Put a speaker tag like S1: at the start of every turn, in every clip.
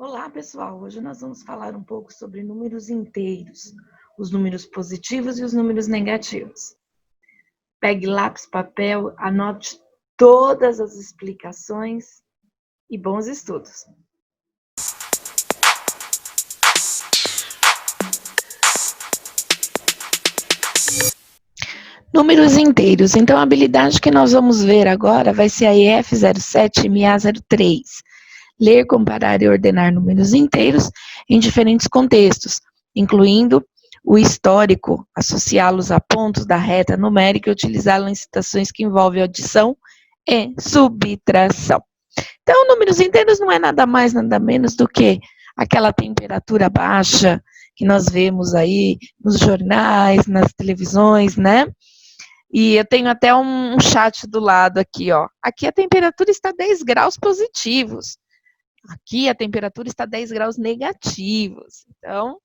S1: Olá, pessoal! Hoje nós vamos falar um pouco sobre números inteiros, os números positivos e os números negativos. Pegue lápis, papel, anote todas as explicações e bons estudos! Números inteiros. Então, a habilidade que nós vamos ver agora vai ser a EF07 MA03. Ler, comparar e ordenar números inteiros em diferentes contextos, incluindo o histórico, associá-los a pontos da reta numérica e utilizá-los em situações que envolvem adição e subtração. Então, números inteiros não é nada mais, nada menos do que aquela temperatura baixa que nós vemos aí nos jornais, nas televisões, né? E eu tenho até um chat do lado aqui, ó. Aqui a temperatura está 10 graus positivos. Aqui a temperatura está 10 graus negativos. Então,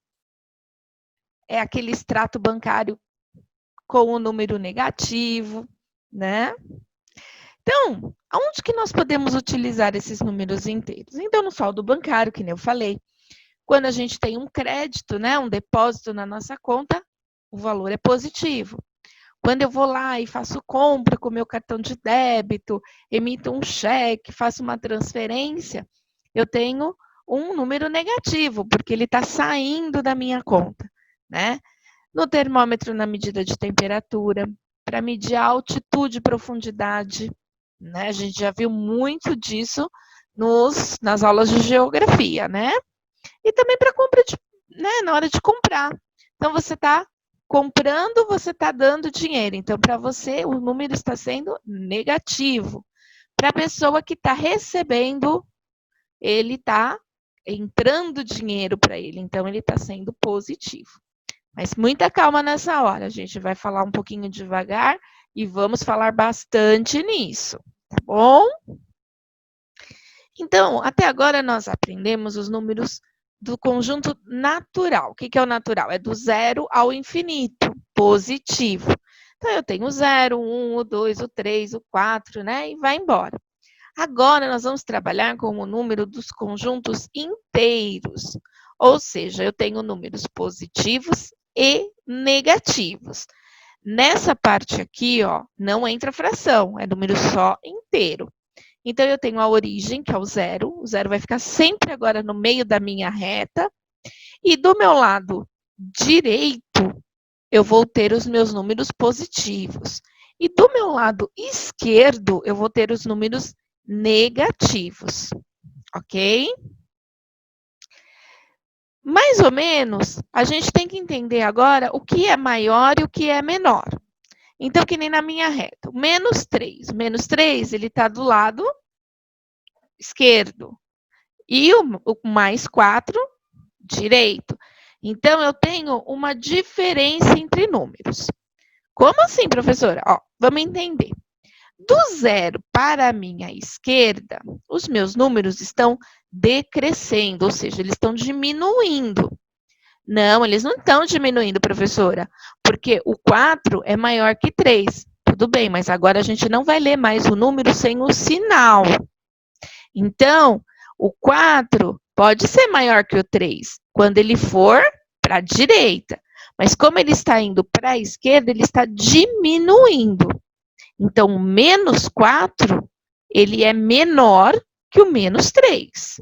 S1: é aquele extrato bancário com o número negativo, né? Então, aonde que nós podemos utilizar esses números inteiros? Então, no saldo bancário, que nem eu falei, quando a gente tem um crédito, né, um depósito na nossa conta, o valor é positivo. Quando eu vou lá e faço compra com meu cartão de débito, emito um cheque, faço uma transferência, eu tenho um número negativo, porque ele está saindo da minha conta, né? No termômetro, na medida de temperatura, para medir a altitude e profundidade, né? A gente já viu muito disso nas aulas de geografia, né? E também para compra, né? Na hora de comprar. Então, você está comprando, você está dando dinheiro. Então, para você, o número está sendo negativo. Para a pessoa que está recebendo, ele está entrando dinheiro para ele. Então, ele está sendo positivo. Mas muita calma nessa hora. A gente vai falar um pouquinho devagar e vamos falar bastante nisso, tá bom? Então, até agora nós aprendemos os números do conjunto natural. O que é o natural? É do 0 ao infinito, positivo. Então, eu tenho o 0, o 1, o 2, o 3, o 4, né? E vai embora. Agora, nós vamos trabalhar com o número dos conjuntos inteiros. Ou seja, eu tenho números positivos e negativos. Nessa parte aqui, ó, não entra fração, é número só inteiro. Então, eu tenho a origem, que é o 0. O 0 vai ficar sempre agora no meio da minha reta. E do meu lado direito, eu vou ter os meus números positivos. E do meu lado esquerdo, eu vou ter os números negativos. Ok? Mais ou menos, a gente tem que entender agora o que é maior e o que é menor. Então, que nem na minha reta. O menos 3. O menos 3, ele está do lado esquerdo. E o mais 4, direito. Então, eu tenho uma diferença entre números. Como assim, professora? Ó, vamos entender. Do 0 para a minha esquerda, os meus números estão decrescendo, ou seja, eles estão diminuindo. Não, eles não estão diminuindo, professora, porque o 4 é maior que 3. Tudo bem, mas agora a gente não vai ler mais o número sem o sinal. Então, o 4 pode ser maior que o 3 quando ele for para a direita. Mas como ele está indo para a esquerda, ele está diminuindo. Então, o menos 4, ele é menor que o menos 3.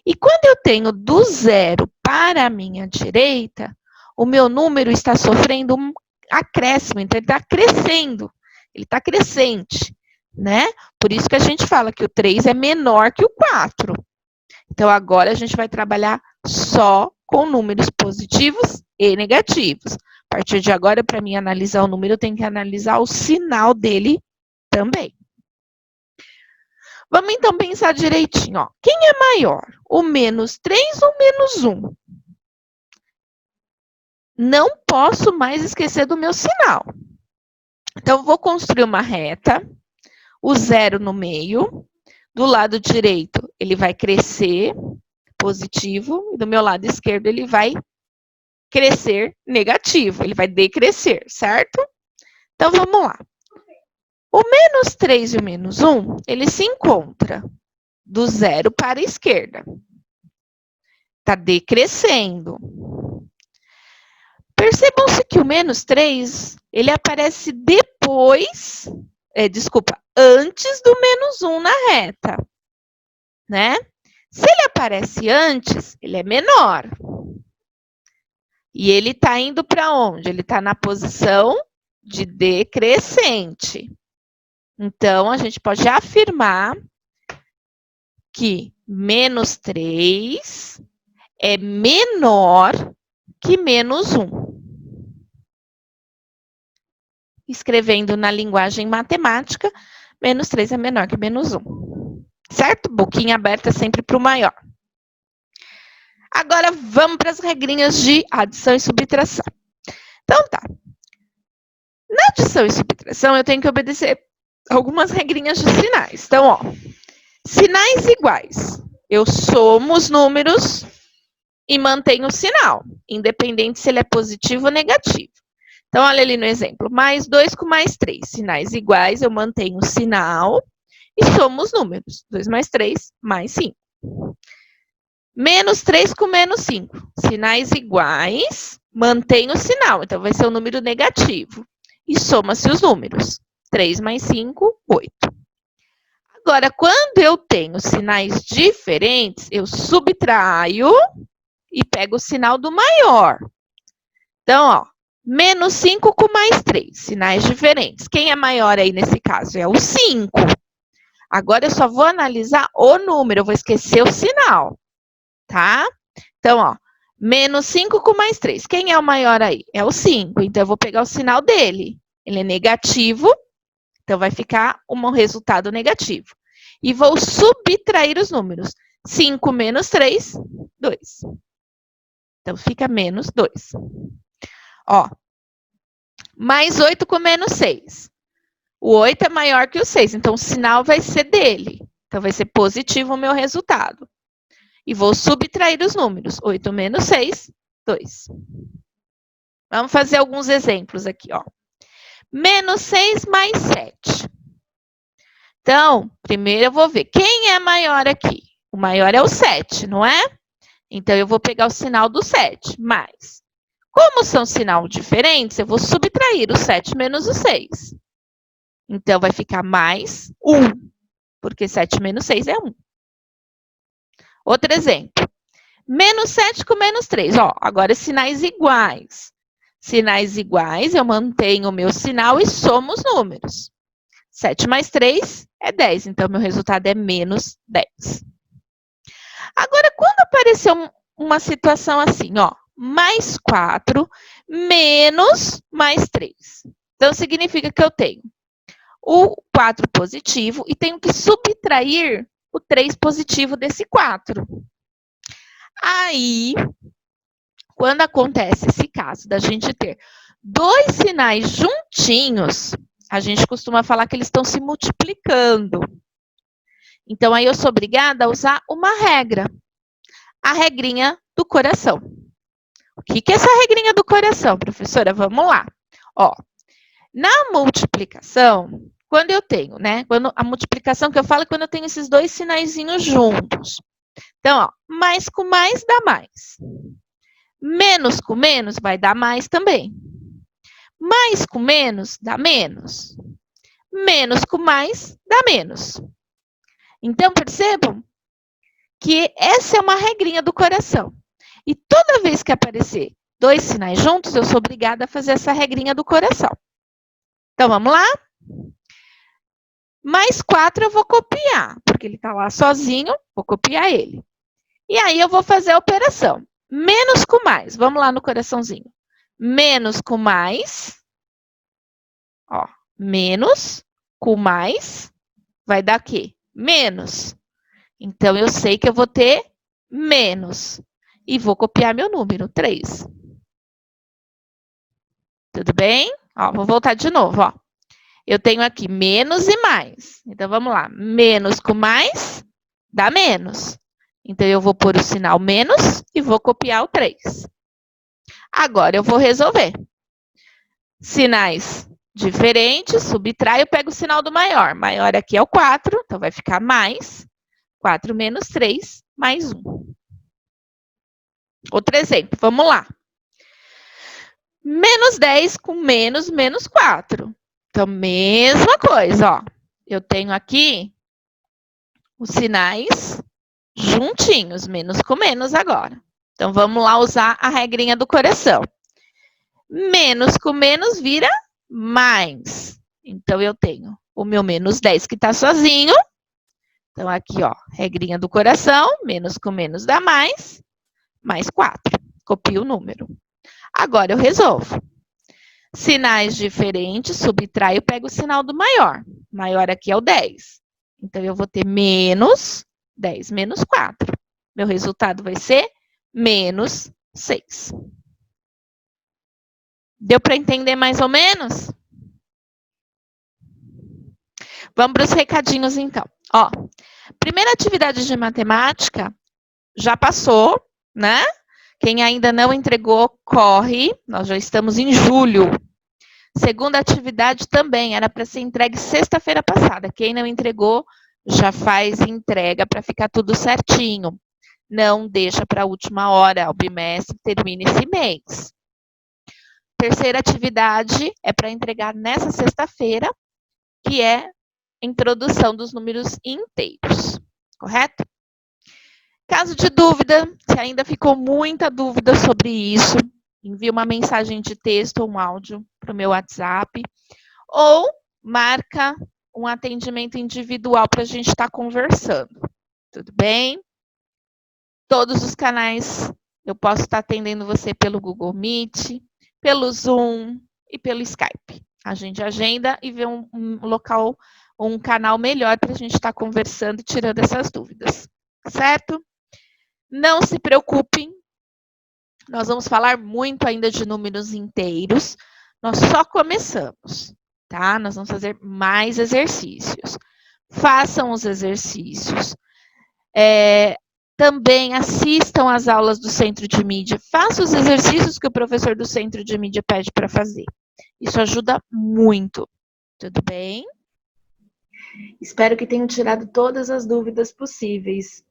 S1: E quando eu tenho do 0 para a minha direita, o meu número está sofrendo um acréscimo, então ele está crescendo, ele está crescente, né? Por isso que a gente fala que o 3 é menor que o 4. Então, agora a gente vai trabalhar só com números positivos e negativos. A partir de agora, para mim analisar o número, eu tenho que analisar o sinal dele também. Vamos então pensar direitinho. Ó. Quem é maior? O menos 3 ou o menos 1? Não posso mais esquecer do meu sinal. Então, vou construir uma reta, o 0 no meio. Do lado direito, ele vai crescer, positivo, e do meu lado esquerdo, ele vai crescer, negativo. Ele vai decrescer, certo? Então, vamos lá. O menos 3 e o menos 1, ele se encontra do 0 para a esquerda. Está decrescendo. Percebam-se que o menos 3, ele aparece depois, antes do menos 1 na reta, né? Se ele aparece antes, ele é menor. E ele está indo para onde? Ele está na posição de decrescente. Então, a gente pode afirmar que menos 3 é menor que menos 1. Escrevendo na linguagem matemática, menos 3 é menor que menos 1. Certo? Boquinha aberta sempre para o maior. Agora, vamos para as regrinhas de adição e subtração. Então, tá. Na adição e subtração, eu tenho que obedecer algumas regrinhas de sinais. Então, ó, sinais iguais. Eu somo os números e mantenho o sinal, independente se ele é positivo ou negativo. Então, olha ali no exemplo. Mais 2 com mais 3. Sinais iguais, eu mantenho o sinal e somo os números. 2 mais 3, mais 5. Menos 3 com menos 5. Sinais iguais, mantenho o sinal. Então, vai ser um número negativo. E soma-se os números. 3 mais 5, 8. Agora, quando eu tenho sinais diferentes, eu subtraio e pego o sinal do maior. Então, ó, menos 5 com mais 3, sinais diferentes. Quem é maior aí nesse caso? É o 5. Agora, eu só vou analisar o número, eu vou esquecer o sinal, tá? Então, ó, menos 5 com mais 3. Quem é o maior aí? É o 5. Então, eu vou pegar o sinal dele. Ele é negativo, então vai ficar um resultado negativo. E vou subtrair os números. 5 menos 3, 2. Então, fica menos 2. Ó, mais 8 com menos 6. O 8 é maior que o 6, então o sinal vai ser dele. Então, vai ser positivo o meu resultado. E vou subtrair os números. 8 menos 6, 2. Vamos fazer alguns exemplos aqui, ó. Menos 6 mais 7. Então, primeiro eu vou ver quem é maior aqui. O maior é o 7, não é? Então, eu vou pegar o sinal do 7, mais. Como são sinais diferentes, eu vou subtrair o 7 menos o 6. Então, vai ficar mais 1, porque 7 menos 6 é 1. Outro exemplo. Menos 7 com menos 3. Ó, agora sinais iguais. Sinais iguais, eu mantenho o meu sinal e somo os números. 7 mais 3 é 10, então meu resultado é menos 10. Agora, quando apareceu uma situação assim, ó, mais 4 menos mais 3. Então, significa que eu tenho o 4 positivo e tenho que subtrair o 3 positivo desse 4. Aí, quando acontece esse caso da gente ter dois sinais juntinhos, a gente costuma falar que eles estão se multiplicando. Então, aí eu sou obrigada a usar uma regra. A regrinha do coração. O que é essa regrinha do coração, professora? Vamos lá. Ó, na multiplicação, quando eu tenho, né? A multiplicação que eu falo é quando eu tenho esses dois sinaizinhos juntos. Então, ó, mais com mais dá mais. Menos com menos vai dar mais também. Mais com menos dá menos. Menos com mais dá menos. Então, percebam que essa é uma regrinha do coração. E toda vez que aparecer dois sinais juntos, eu sou obrigada a fazer essa regrinha do coração. Então, vamos lá? Mais 4 eu vou copiar, porque ele está lá sozinho, vou copiar ele. E aí, eu vou fazer a operação. Menos com mais, vamos lá no coraçãozinho. Menos com mais, ó, menos com mais, vai dar o quê? Menos. Então, eu sei que eu vou ter menos. E vou copiar meu número, 3. Tudo bem? Ó, vou voltar de novo, ó. Eu tenho aqui menos e mais. Então, vamos lá. Menos com mais dá menos. Então, eu vou pôr o sinal menos e vou copiar o 3. Agora, eu vou resolver. Sinais diferentes, subtraio, pego o sinal do maior. Maior aqui é o 4, então vai ficar mais. 4 menos 3, mais 1. Outro exemplo, vamos lá. Menos 10 com menos 4. Então, mesma coisa, ó. Eu tenho aqui os sinais juntinhos, menos com menos agora. Então, vamos lá usar a regrinha do coração. Menos com menos vira mais. Então, eu tenho o meu menos 10 que está sozinho. Então, aqui, ó, regrinha do coração, menos com menos dá mais 4. Copio o número. Agora, eu resolvo. Sinais diferentes, subtraio, pego o sinal do maior. O maior aqui é o 10. Então, eu vou ter menos 10 menos 4. Meu resultado vai ser menos 6. Deu para entender mais ou menos? Vamos para os recadinhos, então. Ó, primeira atividade de matemática já passou, né? Quem ainda não entregou, corre. Nós já estamos em julho. Segunda atividade também era para ser entregue sexta-feira passada. Quem não entregou, já faz entrega para ficar tudo certinho. Não deixa para a última hora, o bimestre termina esse mês. Terceira atividade é para entregar nessa sexta-feira, que é introdução dos números inteiros, correto? Caso de dúvida, se ainda ficou muita dúvida sobre isso, envie uma mensagem de texto ou um áudio para o meu WhatsApp, ou marca um atendimento individual para a gente estar conversando. Tudo bem? Todos os canais eu posso estar atendendo você pelo Google Meet, pelo Zoom e pelo Skype. A gente agenda e vê um local, um canal melhor para a gente estar conversando e tirando essas dúvidas. Certo? Não se preocupem, nós vamos falar muito ainda de números inteiros. Nós só começamos, tá? Nós vamos fazer mais exercícios. Façam os exercícios. Também assistam às aulas do Centro de Mídia. Façam os exercícios que o professor do Centro de Mídia pede para fazer. Isso ajuda muito. Tudo bem? Espero que tenham tirado todas as dúvidas possíveis.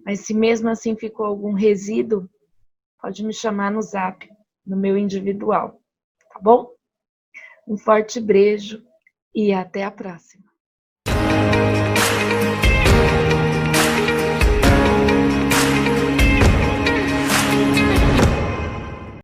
S1: Mas se mesmo assim ficou algum resíduo, pode me chamar no Zap, no meu individual, tá bom? Um forte beijo e até a próxima.